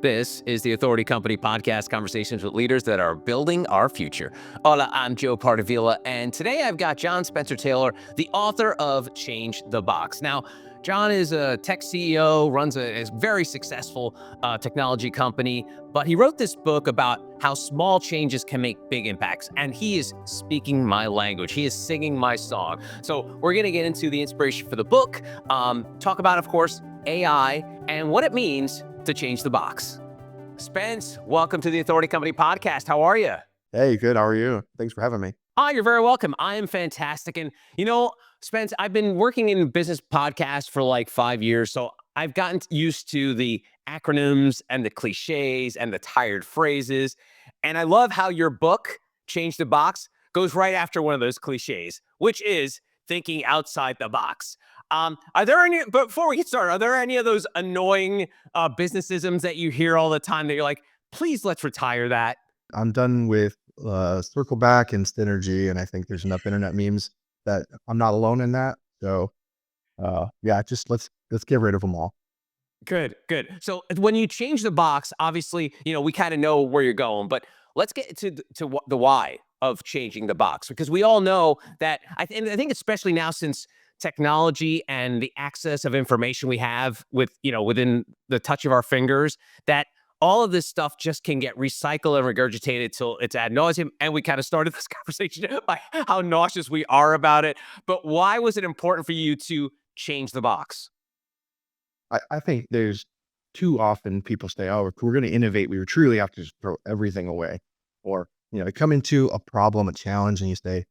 This is the Authority Company podcast, conversations with leaders that are building our future. Hola, I'm Joe Pardavila, and today I've got John Spencer Taylor, the author of Change the Box. Now, John is a tech CEO, runs a very successful technology company, but he wrote this book about how small changes can make big impacts, and he is speaking my language. He is singing my song. So we're going to get into the inspiration for the book, talk about, of course, AI and what it means to change the box. Spence, welcome to the Authority Company podcast. How are you? Hey, good. How are you? Thanks for having me. You're very welcome. I am fantastic. And Spence, I've been working in business podcasts for like 5 years. So I've gotten used to the acronyms and the cliches and the tired phrases. And I love how your book, Change the Box, goes right after one of those cliches, which is thinking outside the box. Before we get started, are there any of those annoying businessisms that you hear all the time that you're like, please, let's retire that? I'm done with circle back and synergy, and I think there's enough internet memes that I'm not alone in that. So, just let's get rid of them all. Good. So when you change the box, obviously, we kind of know where you're going, but let's get to the why of changing the box, because we all know that I think especially now, since technology and the access of information we have within the touch of our fingers, that all of this stuff just can get recycled and regurgitated till it's ad nauseum. And we kind of started this conversation by how nauseous we are about it. But why was it important for you to change the box? I think there's too often people say, "Oh, if we're going to innovate, we truly have to just throw everything away," or you come into a problem, a challenge, and you say,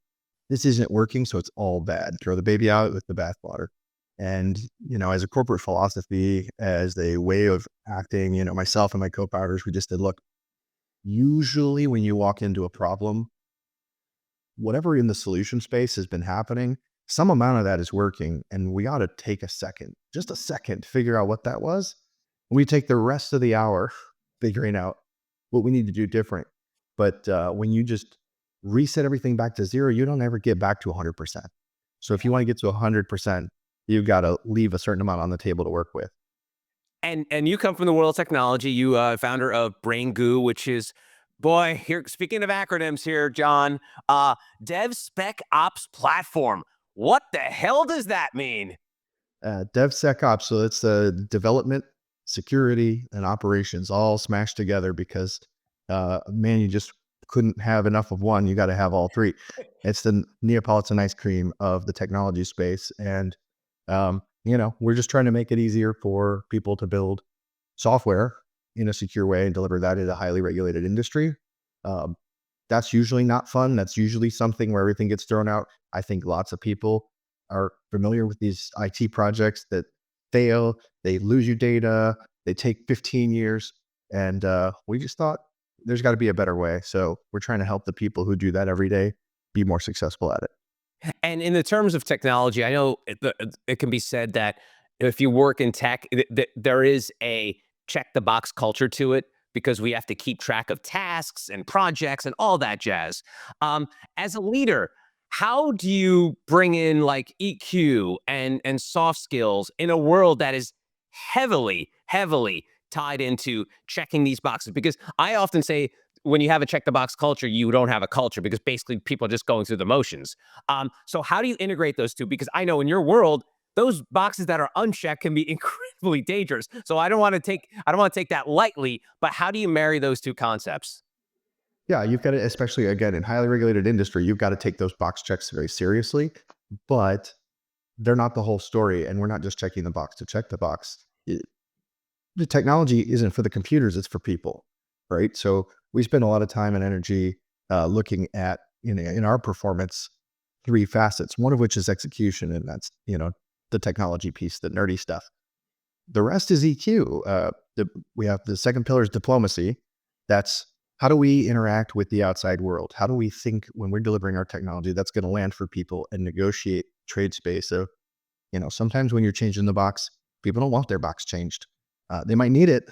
"This isn't working, so it's all bad." Throw the baby out with the bathwater. And, as a corporate philosophy, as a way of acting, myself and my co-founders, we just said, look, usually when you walk into a problem, whatever in the solution space has been happening, some amount of that is working. And we ought to take just a second, to figure out what that was. And we take the rest of the hour figuring out what we need to do different. But when you just reset everything back to zero, you don't ever get back to 100%. So if you want to get to 100%, you've got to leave a certain amount on the table to work with. And you come from the world of technology. You founder of BrainGu, which is, boy, here, speaking of acronyms here, John, DevSpecOps platform. What the hell does that mean? DevSecOps, so it's the development, security, and operations all smashed together because, man, you just couldn't have enough of one. You got to have all three. It's the Neapolitan ice cream of the technology space. And, we're just trying to make it easier for people to build software in a secure way and deliver that in a highly regulated industry. That's usually not fun. That's usually something where everything gets thrown out. I think lots of people are familiar with these IT projects that fail. They lose you data. They take 15 years. And we just thought there's got to be a better way. So we're trying to help the people who do that every day be more successful at it. And in the terms of technology, I know it can be said that if you work in tech, there is a check the box culture to it, because we have to keep track of tasks and projects and all that jazz. As a leader, how do you bring in like EQ and soft skills in a world that is heavily tied into checking these boxes? Because I often say, when you have a check the box culture, you don't have a culture, because basically people are just going through the motions. So how do you integrate those two? Because I know in your world, those boxes that are unchecked can be incredibly dangerous. So I don't want to take that lightly, but how do you marry those two concepts? Yeah, you've got to, especially again in highly regulated industry, you've got to take those box checks very seriously, but they're not the whole story. And we're not just checking the box to check the box. The technology isn't for the computers, it's for people, right? So we spend a lot of time and energy looking at, in our performance, three facets, one of which is execution. And that's, the technology piece, the nerdy stuff. The rest is EQ. We have the second pillar is diplomacy. That's how do we interact with the outside world? How do we think when we're delivering our technology that's going to land for people and negotiate trade space? So, sometimes when you're changing the box, people don't want their box changed. They might need it,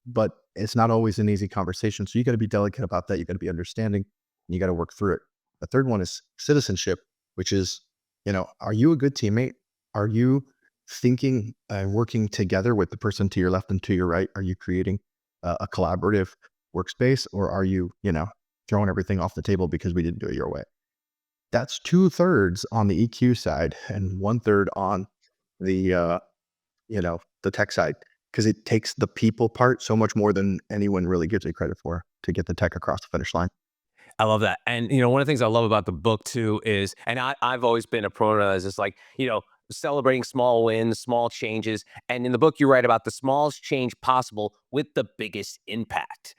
but it's not always an easy conversation. So you got to be delicate about that. You got to be understanding, and you got to work through it. The third one is citizenship, which is, are you a good teammate? Are you thinking and working together with the person to your left and to your right? Are you creating a collaborative workspace, or are you, throwing everything off the table because we didn't do it your way? That's 2/3 on the EQ side and 1/3 on the, the tech side, because it takes the people part so much more than anyone really gives it credit for to get the tech across the finish line. I love that. And, one of the things I love about the book too is, and I've always been a proponent of this, is like, celebrating small wins, small changes. And in the book, you write about the smallest change possible with the biggest impact.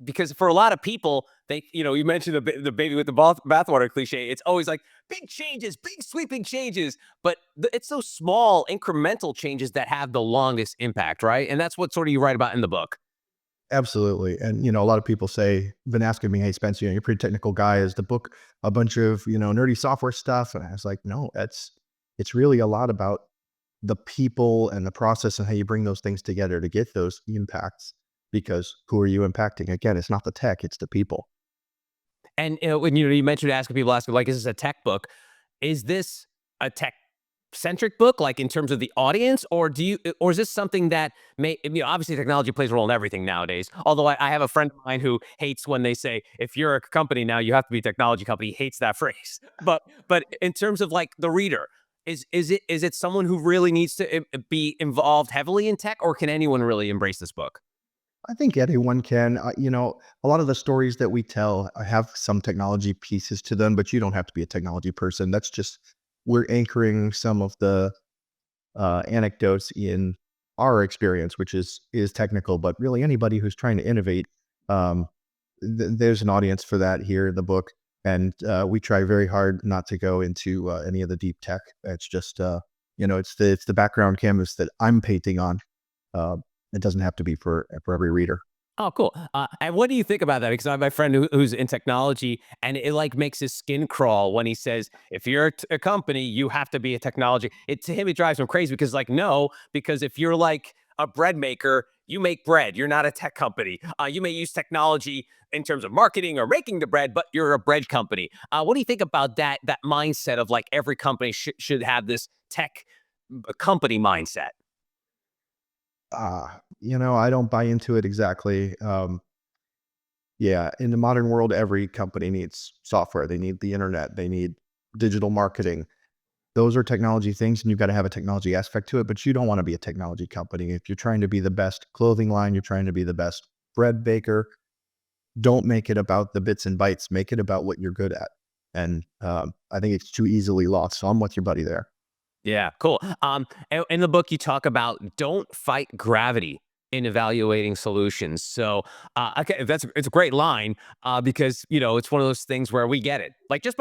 Because for a lot of people, you mentioned the baby with the bathwater cliche. It's always like big changes, big sweeping changes, but it's those small incremental changes that have the longest impact, right? And that's what sort of you write about in the book. Absolutely. And, a lot of people been asking me, hey, Spence, you're a pretty technical guy. Is the book a bunch of, nerdy software stuff? And I was like, no, it's really a lot about the people and the process and how you bring those things together to get those impacts. Because who are you impacting? Again, it's not the tech, it's the people. And when you mentioned asking people, like, is this a tech book? Is this a tech centric book, like in terms of the audience, or is this something that obviously technology plays a role in everything nowadays. Although I have a friend of mine who hates when they say if you're a company now you have to be a technology company. He hates that phrase. But in terms of like the reader, is it someone who really needs to be involved heavily in tech, or can anyone really embrace this book? I think anyone can. A lot of the stories that we tell have some technology pieces to them, but you don't have to be a technology person. That's just, we're anchoring some of the anecdotes in our experience, which is technical. But really, anybody who's trying to innovate, um, there's an audience for that here in the book. And we try very hard not to go into any of the deep tech. It's just, it's the background canvas that I'm painting on. Uh, it doesn't have to be for every reader. Oh, cool. And what do you think about that? Because I have my friend who's in technology, and it like makes his skin crawl when he says, "If you're a company, you have to be a technology." It to him, it drives him crazy because, like, no, because if you're like a bread maker, you make bread. You're not a tech company. You may use technology in terms of marketing or making the bread, but you're a bread company. What do you think about that mindset of like every company should have this tech company mindset? I don't buy into it exactly. Yeah, in the modern world, every company needs software. They need the internet. They need digital marketing. Those are technology things, and you've got to have a technology aspect to it. But you don't want to be a technology company. If you're trying to be the best clothing line, you're trying to be the best bread baker. Don't make it about the bits and bytes. Make it about what you're good at. And I think it's too easily lost. So I'm with your buddy there. Yeah, cool. In the book, you talk about don't fight gravity in evaluating solutions. So, okay, it's a great line because it's one of those things where we get it. Like just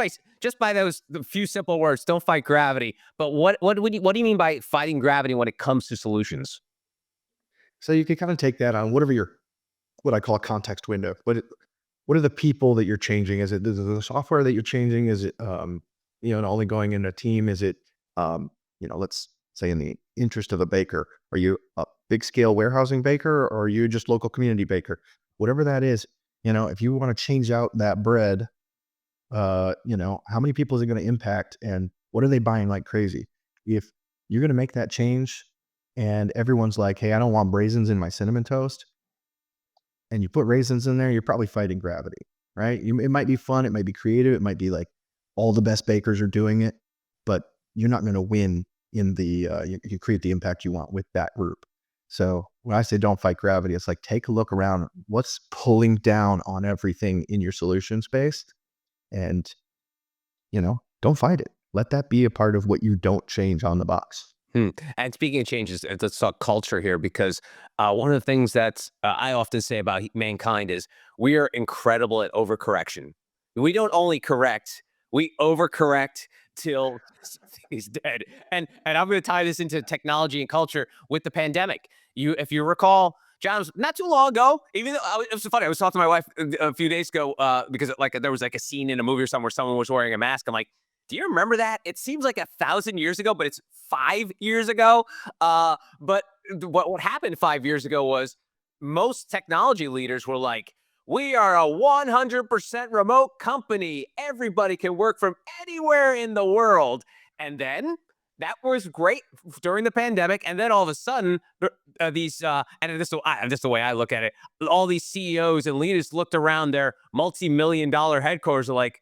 by those the few simple words, don't fight gravity. But what do you mean by fighting gravity when it comes to solutions? So you can kind of take that on whatever your what I call a context window. What are the people that you're changing? Is it the software that you're changing? Is it only going in a team? Is it let's say in the interest of a baker, are you a big scale warehousing baker or are you just local community baker? Whatever that is, if you want to change out that bread, how many people is it going to impact and what are they buying like crazy? If you're going to make that change and everyone's like, hey, I don't want raisins in my cinnamon toast, and you put raisins in there, you're probably fighting gravity, right? It might be fun, it might be creative, it might be like all the best bakers are doing it, but you're not going to win in the you create the impact you want with that group. So when I say don't fight gravity, it's like take a look around. What's pulling down on everything in your solution space, and don't fight it. Let that be a part of what you don't change on the box. Hmm. And speaking of changes, let's talk culture here because one of the things that I often say about mankind is we are incredible at overcorrection. We don't only correct, we overcorrect till something is dead. And I'm going to tie this into technology and culture with the pandemic. If you recall, John, was not too long ago. Even though it was funny, I was talking to my wife a few days ago because like there was like a scene in a movie or something where someone was wearing a mask. I'm like, do you remember that? It seems like 1,000 years ago, but it's 5 years ago. But what happened 5 years ago was most technology leaders were like, we are a 100% remote company. Everybody can work from anywhere in the world. And then that was great during the pandemic, and then all of a sudden, these and this is the way I look at it. All these CEOs and leaders looked around their multi-million-dollar headquarters, are like,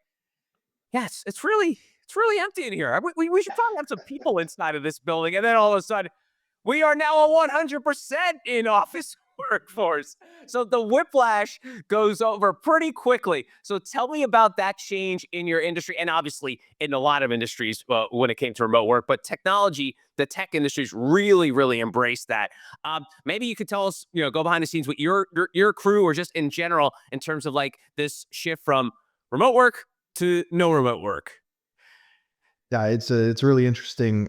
yes, it's really empty in here. We should probably have some people inside of this building. And then all of a sudden, we are now a 100% in office workforce. So the whiplash goes over pretty quickly. So tell me about that change in your industry, and obviously in a lot of industries when it came to remote work. But technology, the tech industries really, really embraced that. Maybe you could tell us, go behind the scenes with your crew, or just in general, in terms of like this shift from remote work to no remote work. Yeah, it's a really interesting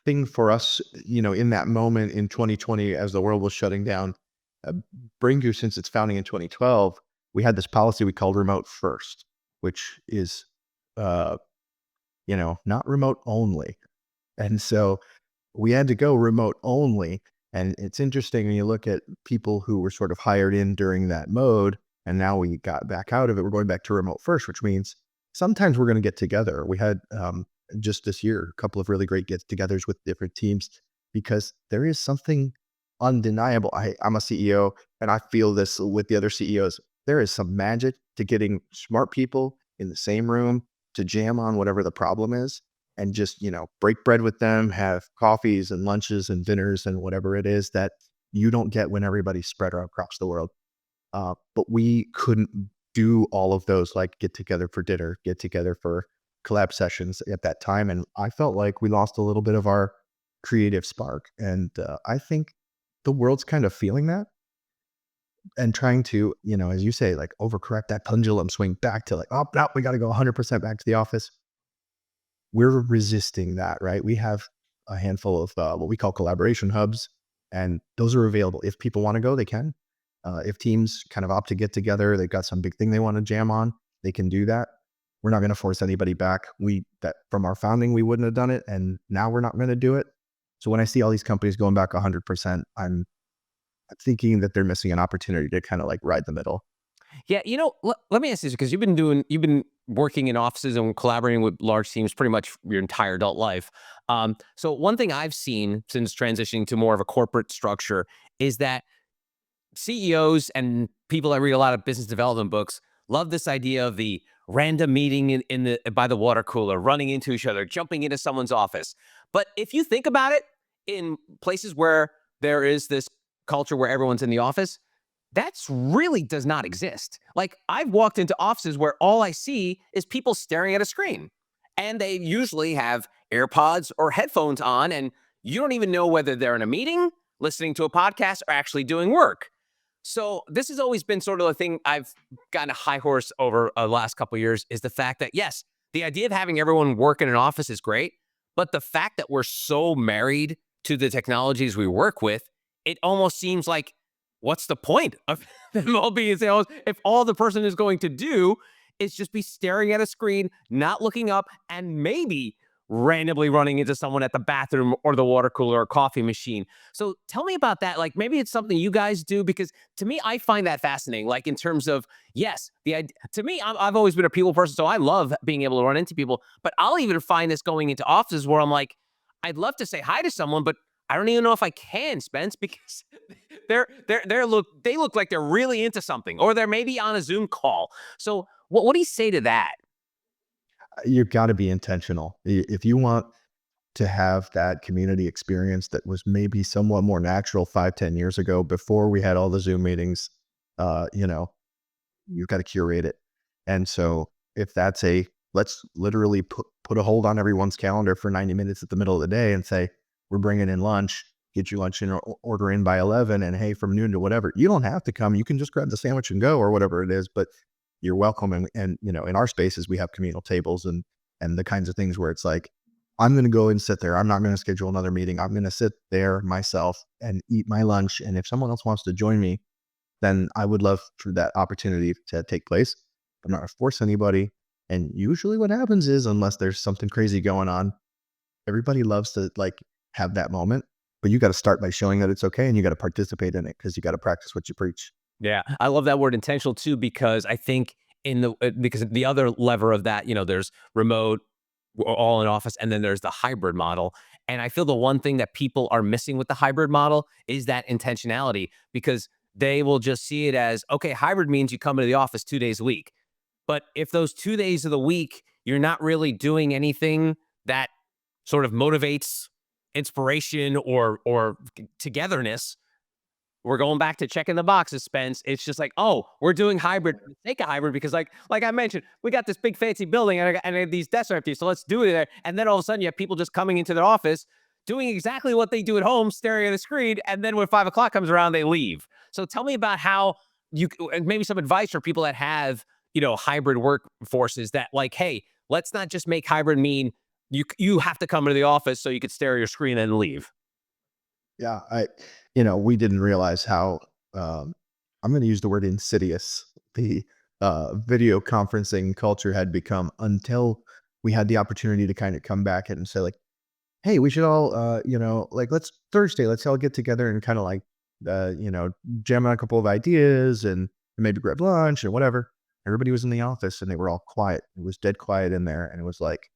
thing for us, in that moment in 2020 as the world was shutting down. Uh, BrainGu, since its founding in 2012, we had this policy we called remote first, which is, uh, not remote only. And so we had to go remote only. And it's interesting when you look at people who were sort of hired in during that mode, and now we got back out of it. We're going back to remote first, which means sometimes we're going to get together. We had just this year a couple of really great get-togethers with different teams, because there is something undeniable. I'm a CEO, and I feel this with the other CEOs. There is some magic to getting smart people in the same room to jam on whatever the problem is, and just, break bread with them, have coffees and lunches and dinners and whatever it is that you don't get when everybody's spread across the world. But we couldn't do all of those, like get together for dinner, get together for collab sessions at that time. And I felt like we lost a little bit of our creative spark. And I think the world's kind of feeling that and trying to, as you say, like overcorrect that pendulum swing back to like, oh, now we got to go 100% back to the office. We're resisting that, right? We have a handful of what we call collaboration hubs, and those are available. If people want to go, they can. If teams kind of opt to get together, they've got some big thing they want to jam on, they can do that. We're not going to force anybody back. That from our founding, we wouldn't have done it, and now we're not going to do it. So when I see all these companies going back 100%, I'm thinking that they're missing an opportunity to kind of like ride the middle. Yeah, let me ask you this, because you've been working in offices and collaborating with large teams pretty much your entire adult life. So one thing I've seen since transitioning to more of a corporate structure is that CEOs and people that read a lot of business development books love this idea of the random meeting in the by the water cooler, running into each other, jumping into someone's office. But if you think about it, in places where there is this culture where everyone's in the office, that's really does not exist. Like, I've walked into offices where all I see is people staring at a screen, and they usually have AirPods or headphones on, and you don't even know whether they're in a meeting, listening to a podcast, or actually doing work. So this has always been sort of a thing I've gotten a high horse over the last couple of years, is the fact that, yes, the idea of having everyone work in an office is great, but the fact that we're so married to the technologies we work with, it almost seems like, what's the point of them all being sales if all the person is going to do is just be staring at a screen, not looking up, and maybe randomly running into someone at the bathroom or the water cooler or coffee machine. So tell me about that. Like, maybe it's something you guys do, because to me, I find that fascinating. Like, in terms of, yes, the idea, to me, I've always been a people person, so I love being able to run into people. But I'll even find this going into offices where I'm like, I'd love to say hi to someone, but I don't even know if I can, Spence, because they look like they're really into something, or they're maybe on a Zoom call. So what do you say to that? You've got to be intentional. If you want to have that community experience that was maybe somewhat more natural 5, 10 years ago, before we had all the Zoom meetings, uh, you know, you've got to curate it. And so if that's let's literally put a hold on everyone's calendar for 90 minutes at the middle of the day and say, we're bringing in lunch, get your lunch in, or order in by 11. And hey, from noon to whatever, you don't have to come. You can just grab the sandwich and go, or whatever it is, but you're welcome. And in our spaces, we have communal tables and the kinds of things where it's like, I'm going to go and sit there. I'm not going to schedule another meeting. I'm going to sit there myself and eat my lunch. And if someone else wants to join me, then I would love for that opportunity to take place. I'm not going to force anybody. And usually what happens is, unless there's something crazy going on, everybody loves to like have that moment, but you got to start by showing that it's okay, and you got to participate in it, because you got to practice what you preach. Yeah, I love that word intentional too, because I think because the other lever of that, there's remote all in office, and then there's the hybrid model. And I feel the one thing that people are missing with the hybrid model is that intentionality, because they will just see it as, okay, hybrid means you come into the office 2 days a week. But if those 2 days of the week, you're not really doing anything that sort of motivates inspiration or togetherness, we're going back to checking the boxes, Spence. It's just like, oh, we're doing hybrid for the sake of hybrid because, like I mentioned, we got this big fancy building and these desks are empty, so let's do it there. And then all of a sudden, you have people just coming into their office doing exactly what they do at home, staring at a screen, and then when 5 o'clock comes around, they leave. So tell me about how you and maybe some advice for people that have hybrid workforces that like, hey, let's not just make hybrid mean you have to come into the office so you could stare at your screen and leave. Yeah, we didn't realize how, I'm going to use the word insidious, the video conferencing culture had become until we had the opportunity to kind of come back and say like, hey, we should all, like let's all get together and kind of like, jam on a couple of ideas and maybe grab lunch and whatever. Everybody was in the office and they were all quiet. It was dead quiet in there. And it was like,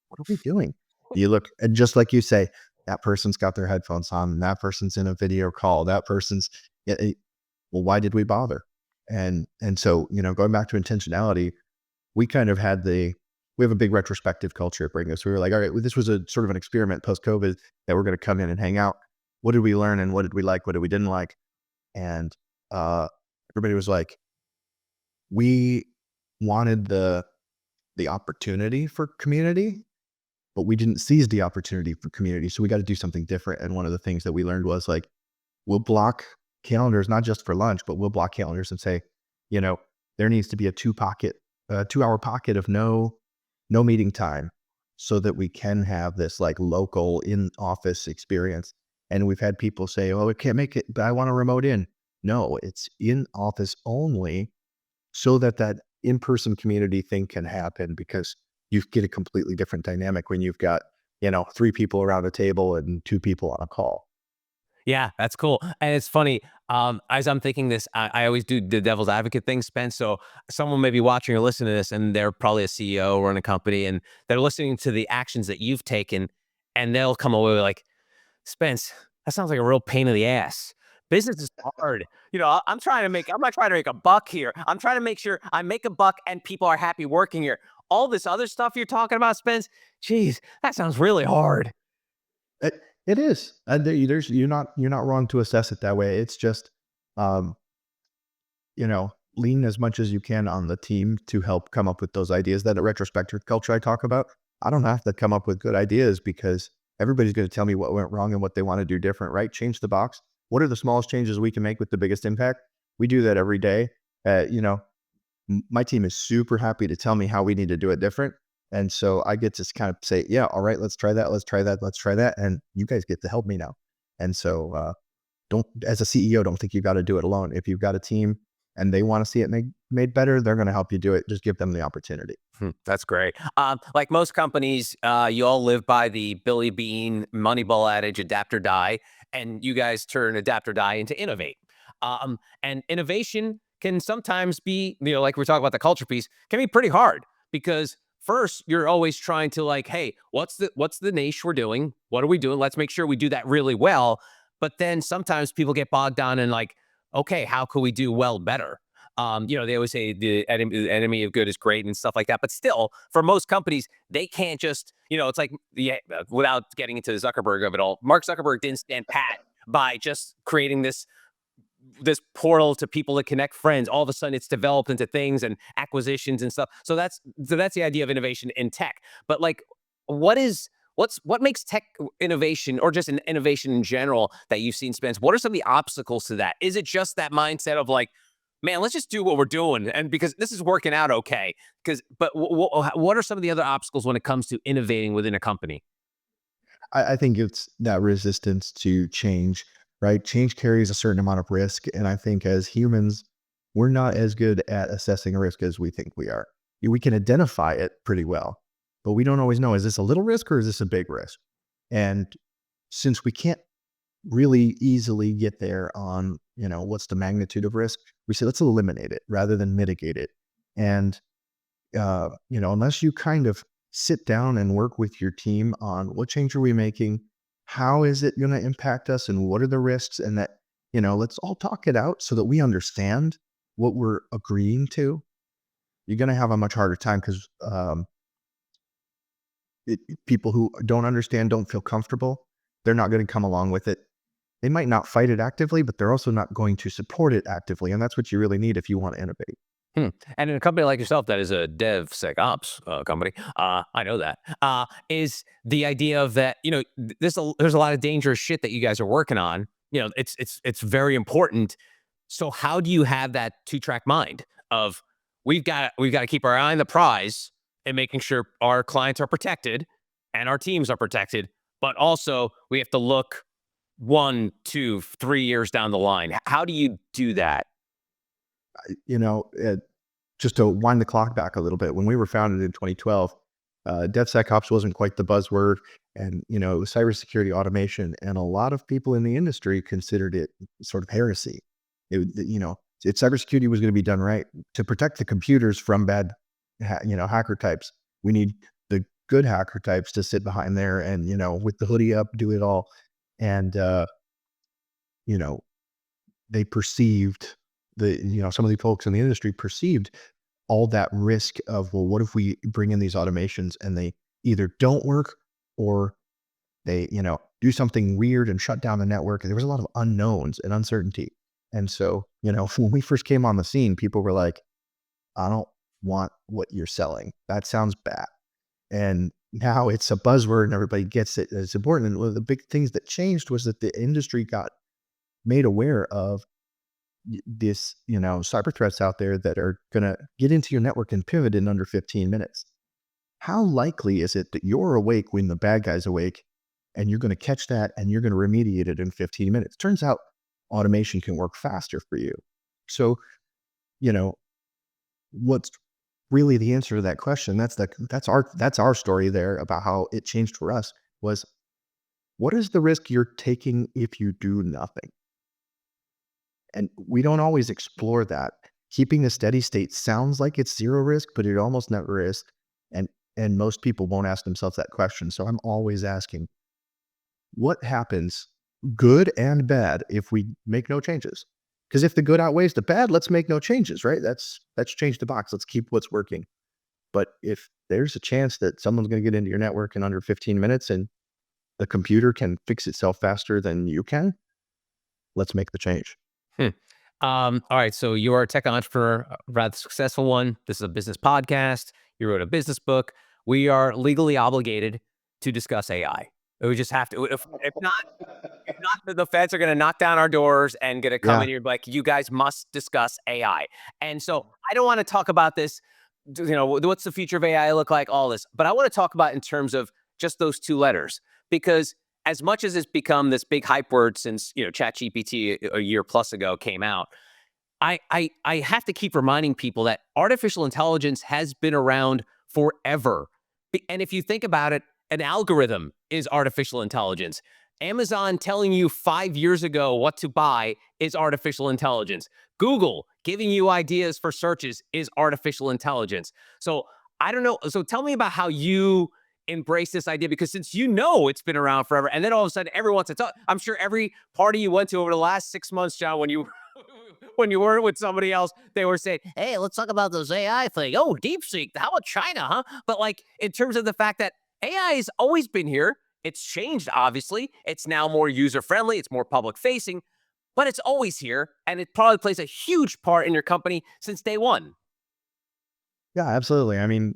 what are we doing? You look, and just like you say, that person's got their headphones on, and that person's in a video call. That person's, yeah, well, why did we bother? And so, going back to intentionality, we kind of had we have a big retrospective culture at BrainGu. So we were like, all right, well, this was a sort of an experiment post COVID that we're going to come in and hang out. What did we learn and what did we like? What did we didn't like? And everybody was like, we wanted the opportunity for community, but we didn't seize the opportunity for community. So we got to do something different. And one of the things that we learned was like, we'll block calendars, not just for lunch, but we'll block calendars and say, you know, there needs to be a 2-hour pocket of no meeting time so that we can have this like local in office experience. And we've had people say, oh, we can't make it, but I want to remote in. No, it's in office only so that that in-person community thing can happen, because you get a completely different dynamic when you've got, 3 people around a table and 2 people on a call. Yeah, that's cool. And it's funny, as I'm thinking this, I always do the devil's advocate thing, Spence. So someone may be watching or listening to this, and they're probably a CEO or in a company, and they're listening to the actions that you've taken, and they'll come away like, Spence, that sounds like a real pain in the ass. Business is hard. I'm not trying to make a buck here. I'm trying to make sure I make a buck and people are happy working here. All this other stuff you're talking about, Spence, geez, that sounds really hard. It is. And you're not wrong to assess it that way. It's just, um, lean as much as you can on the team to help come up with those ideas. That retrospective culture I talk about, I don't have to come up with good ideas because everybody's going to tell me what went wrong and what they want to do different, right? Change the box. What are the smallest changes we can make with the biggest impact? We do that every day. My team is super happy to tell me how we need to do it different. And so I get to kind of say, yeah, all right, let's try that. Let's try that. Let's try that. And you guys get to help me now. And so, as a CEO, don't think you got to do it alone. If you've got a team and they want to see it made better, they're going to help you do it. Just give them the opportunity. That's great. Like most companies, you all live by the Billy Bean Moneyball adage, adapt or die, and you guys turn adapt or die into innovate. And innovation can sometimes be, like we're talking about the culture piece, can be pretty hard because first you're always trying to like, hey, what's the niche we're doing? What are we doing? Let's make sure we do that really well. But then sometimes people get bogged down in like, okay, how could we do well better? They always say the enemy of good is great and stuff like that. But still, for most companies, they can't just, it's like, yeah, without getting into the Zuckerberg of it all, Mark Zuckerberg didn't stand pat by just creating this portal to people to connect friends. All of a sudden, it's developed into things and acquisitions and stuff. So that's the idea of innovation in tech. But like, what makes tech innovation, or just an innovation in general, that you've seen, Spence? What are some of the obstacles to that? Is it just that mindset of like, man, let's just do what we're doing, and because this is working out okay? But what are some of the other obstacles when it comes to innovating within a company? I think it's that resistance to change, right? Change carries a certain amount of risk. And I think as humans, we're not as good at assessing risk as we think we are. We can identify it pretty well, but we don't always know, is this a little risk or is this a big risk? And since we can't really easily get there on, what's the magnitude of risk, we say, let's eliminate it rather than mitigate it. And, unless you kind of sit down and work with your team on what change are we making? How is it going to impact us? And what are the risks? And that, let's all talk it out so that we understand what we're agreeing to. You're going to have a much harder time because people who don't understand, don't feel comfortable, they're not going to come along with it. They might not fight it actively, but they're also not going to support it actively. And that's what you really need if you want to innovate. And in a company like yourself, that is a DevSecOps company, I know that, is the idea of that, there's a lot of dangerous shit that you guys are working on. It's very important. So how do you have that two-track mind of we've got to keep our eye on the prize and making sure our clients are protected and our teams are protected, but also we have to look 1, 2, 3 years down the line. How do you do that? You know, just to wind the clock back a little bit, when we were founded in 2012, DevSecOps wasn't quite the buzzword, and it was cybersecurity automation, and a lot of people in the industry considered it sort of heresy. If cybersecurity was going to be done right to protect the computers from bad, hacker types, we need the good hacker types to sit behind there and with the hoodie up, do it all, and you know they perceived some of the folks in the industry perceived all that risk of, well, what if we bring in these automations and they either don't work or they, do something weird and shut down the network. And there was a lot of unknowns and uncertainty. And so, when we first came on the scene, people were like, I don't want what you're selling. That sounds bad. And now it's a buzzword and everybody gets it. It's important. And one of the big things that changed was that the industry got made aware of this, cyber threats out there that are going to get into your network and pivot in under 15 minutes. How likely is it that you're awake when the bad guy's awake and you're going to catch that and you're going to remediate it in 15 minutes? Turns out automation can work faster for you. So, what's really the answer to that question? That's our story there about how it changed for us was, what is the risk you're taking if you do nothing? And we don't always explore that. Keeping a steady state sounds like it's zero risk, but it almost never is. And most people won't ask themselves that question. So I'm always asking, what happens, good and bad, if we make no changes? Because if the good outweighs the bad, let's make no changes, right? Let's change the box. Let's keep what's working. But if there's a chance that someone's going to get into your network in under 15 minutes and the computer can fix itself faster than you can, let's make the change. Hmm. All right. So you are a tech entrepreneur, a rather successful one. This is a business podcast. You wrote a business book. We are legally obligated to discuss AI. We just have to. If not, the feds are going to knock down our doors and going to come Yeah. in here like, you guys must discuss AI. And so I don't want to talk about this. What's the future of AI look like? All this, but I want to talk about in terms of just those two letters, because as much as it's become this big hype word since ChatGPT a year plus ago came out, I have to keep reminding people that artificial intelligence has been around forever. And if you think about it, an algorithm is artificial intelligence. Amazon telling you 5 years ago what to buy is artificial intelligence. Google giving you ideas for searches is artificial intelligence. So I don't know. So tell me about how you embrace this idea, because since it's been around forever, and then all of a sudden everyone wants to talk. I'm sure every party you went to over the last 6 months, John, when you when you were with somebody else, they were saying, "Hey, let's talk about this AI thing. Oh, DeepSeek. How about China, huh?" But like in terms of the fact that AI has always been here, it's changed. Obviously, it's now more user friendly. It's more public facing, but it's always here, and it probably plays a huge part in your company since day one. Yeah, absolutely. I mean,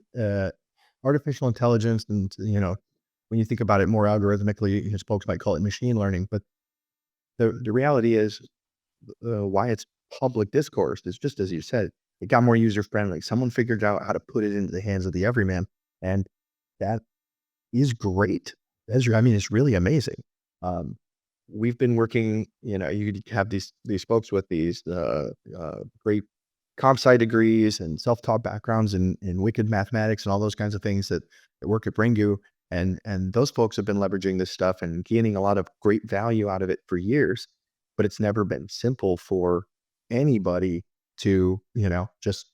artificial intelligence, and when you think about it more algorithmically, folks might call it machine learning, but the reality is, why it's public discourse is just as you said. It got more user friendly. Someone figured out how to put it into the hands of the everyman, and that is great. I mean, it's really amazing. Um, we've been working. You have these folks with these great comp sci degrees and self-taught backgrounds in wicked mathematics and all those kinds of things that work at BrainGu. And those folks have been leveraging this stuff and gaining a lot of great value out of it for years. But it's never been simple for anybody to, just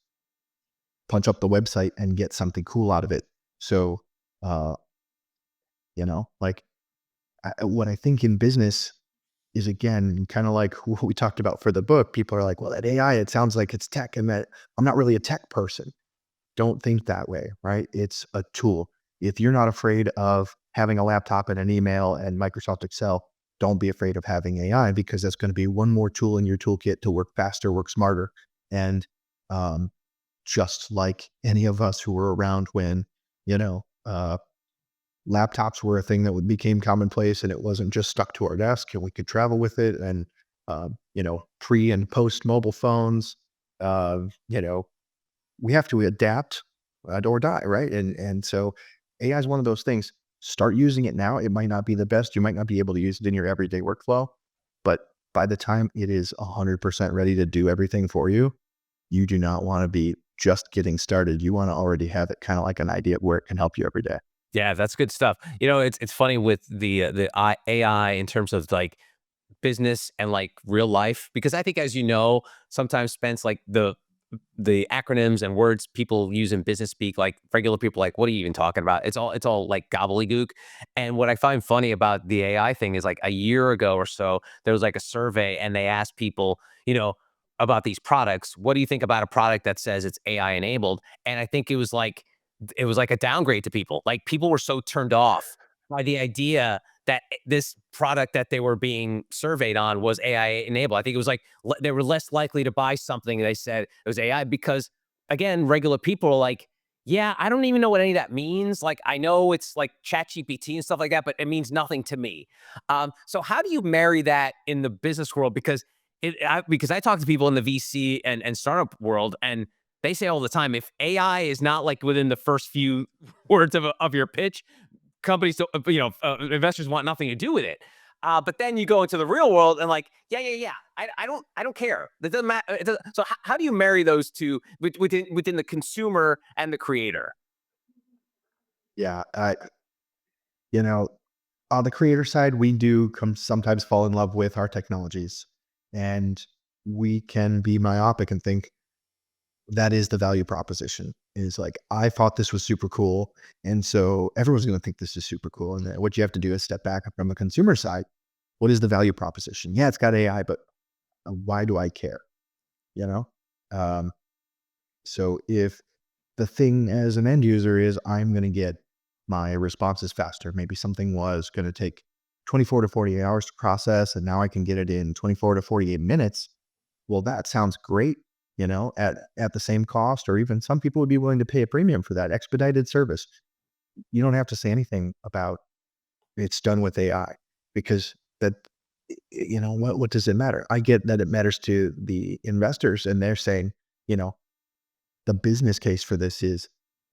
punch up the website and get something cool out of it. So Uh, like what I think in business is, again, kind of like what we talked about for the book. People are like, well, that AI, it sounds like it's tech, and that I'm not really a tech person. Don't think that way, right? It's a tool. If you're not afraid of having a laptop and an email and Microsoft Excel, don't be afraid of having AI, because that's going to be one more tool in your toolkit to work faster, work smarter. And um, just like any of us who were around when, you know, laptops were a thing that became commonplace, and it wasn't just stuck to our desk, and we could travel with it. And, pre and post mobile phones, uh, you know, we have to adapt or die, right? And so AI is one of those things. Start using it now. It might not be the best. You might not be able to use it in your everyday workflow, but by the time it is 100% ready to do everything for you, you do not want to be just getting started. You want to already have it kind of like an idea of where it can help you every day. Yeah, that's good stuff. It's funny with the AI in terms of like business and like real life, because I think, as you know, sometimes Spence, like the acronyms and words people use in business speak, like regular people, like, what are you even talking about? It's all like gobbledygook. And what I find funny about the AI thing is, like, a year ago or so, there was like a survey and they asked people, about these products. What do you think about a product that says it's AI enabled? And I think it was like a downgrade to people. Like, people were so turned off by the idea that this product that they were being surveyed on was AI enabled. I think it was like they were less likely to buy something. They said it was AI because, again, regular people are like, yeah, I don't even know what any of that means. Like, I know it's like Chat GPT and stuff like that, but it means nothing to me. So how do you marry that in the business world? Because I talk to people in the VC and startup world, and they say all the time, if AI is not like within the first few words of your pitch, companies don't, investors want nothing to do with it. But then you go into the real world and, like, yeah, yeah, yeah. I don't care. That doesn't matter. So how do you marry those two within the consumer and the creator? Yeah. You know, on the creator side, we do sometimes fall in love with our technologies, and we can be myopic and think that is the value proposition, is like, I thought this was super cool. And so everyone's going to think this is super cool. And then what you have to do is step back from a consumer side. What is the value proposition? Yeah, it's got AI, but why do I care? You know? Um, so if the thing as an end user is, I'm going to get my responses faster. Maybe something was going to take 24 to 48 hours to process, and now I can get it in 24 to 48 minutes. Well, that sounds great, at the same cost, or even some people would be willing to pay a premium for that expedited service. You don't have to say anything about it's done with AI, because that, what does it matter? I get that it matters to the investors, and they're saying, you know, the business case for this is,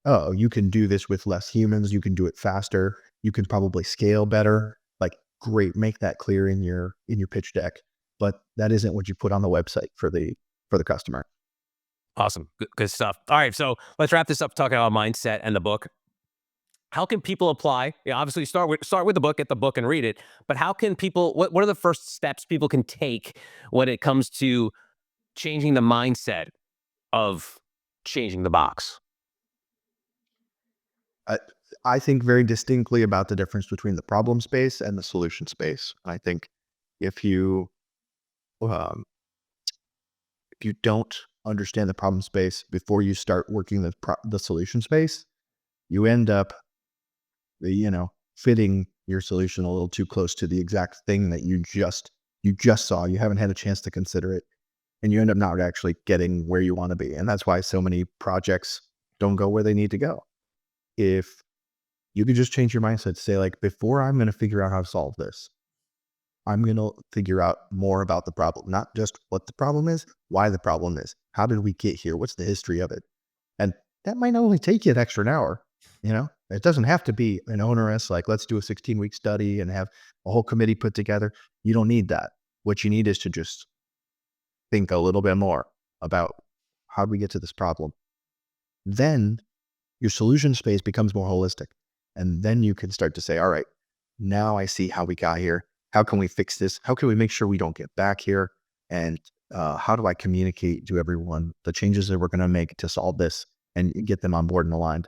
oh, you can do this with less humans, you can do it faster, you can probably scale better. Like, great, make that clear in your pitch deck. But that isn't what you put on the website for the customer. Awesome. Good stuff. All right. So let's wrap this up talking about mindset and the book. How can people apply? Yeah, obviously start with the book, get the book and read it. But how can people, what are the first steps people can take when it comes to changing the mindset of changing the box? I I think very distinctly about the difference between the problem space and the solution space. I think if you um, if you don't understand the problem space before you start working the solution space, you end up, fitting your solution a little too close to the exact thing that you just saw. You haven't had a chance to consider it, and you end up not actually getting where you want to be. And that's why so many projects don't go where they need to go. If you could just change your mindset to say, like, before I'm going to figure out how to solve this, I'm going to figure out more about the problem, not just what the problem is, why the problem is. How did we get here? What's the history of it? And that might only take you an extra hour. It doesn't have to be an onerous, like, let's do a 16-week study and have a whole committee put together. You don't need that. What you need is to just think a little bit more about, how do we get to this problem? Then your solution space becomes more holistic. And then you can start to say, all right, now I see how we got here. How can we fix this? How can we make sure we don't get back here? And how do I communicate to everyone the changes that we're going to make to solve this and get them on board and aligned?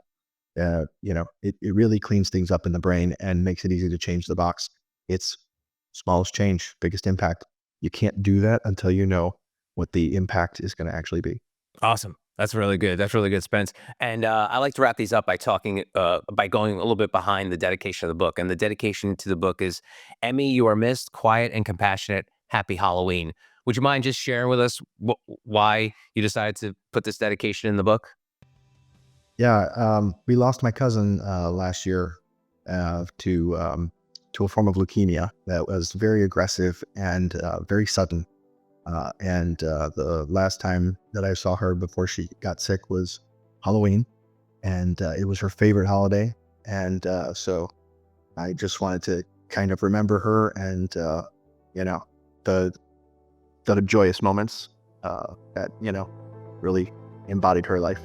it really cleans things up in the brain and makes it easy to change the box. It's smallest change, biggest impact. You can't do that until you know what the impact is going to actually be. Awesome. That's really good. That's really good, Spence. And I like to wrap these up by talking, by going a little bit behind the dedication of the book. And the dedication to the book is, Emmy, you are missed, quiet and compassionate. Happy Halloween. Would you mind just sharing with us why you decided to put this dedication in the book? Yeah, we lost my cousin last year to a form of leukemia that was very aggressive and very sudden. The last time that I saw her before she got sick was Halloween, and it was her favorite holiday. And so I just wanted to kind of remember her and you know the the joyous moments that really embodied her life.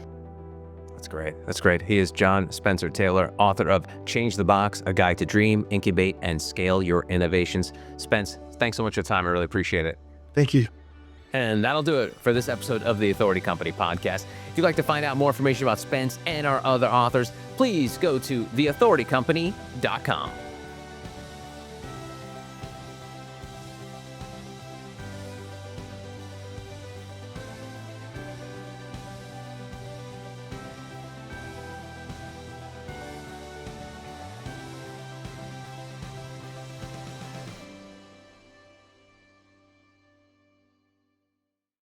That's great. That's great. He is John Spencer Taylor, author of Change the Box, A Guide to Dream, Incubate, and Scale Your Innovations. Spence, thanks so much for your time. I really appreciate it. Thank you. And that'll do it for this episode of the Authority Company podcast. If you'd like to find out more information about Spence and our other authors, please go to theauthoritycompany.com.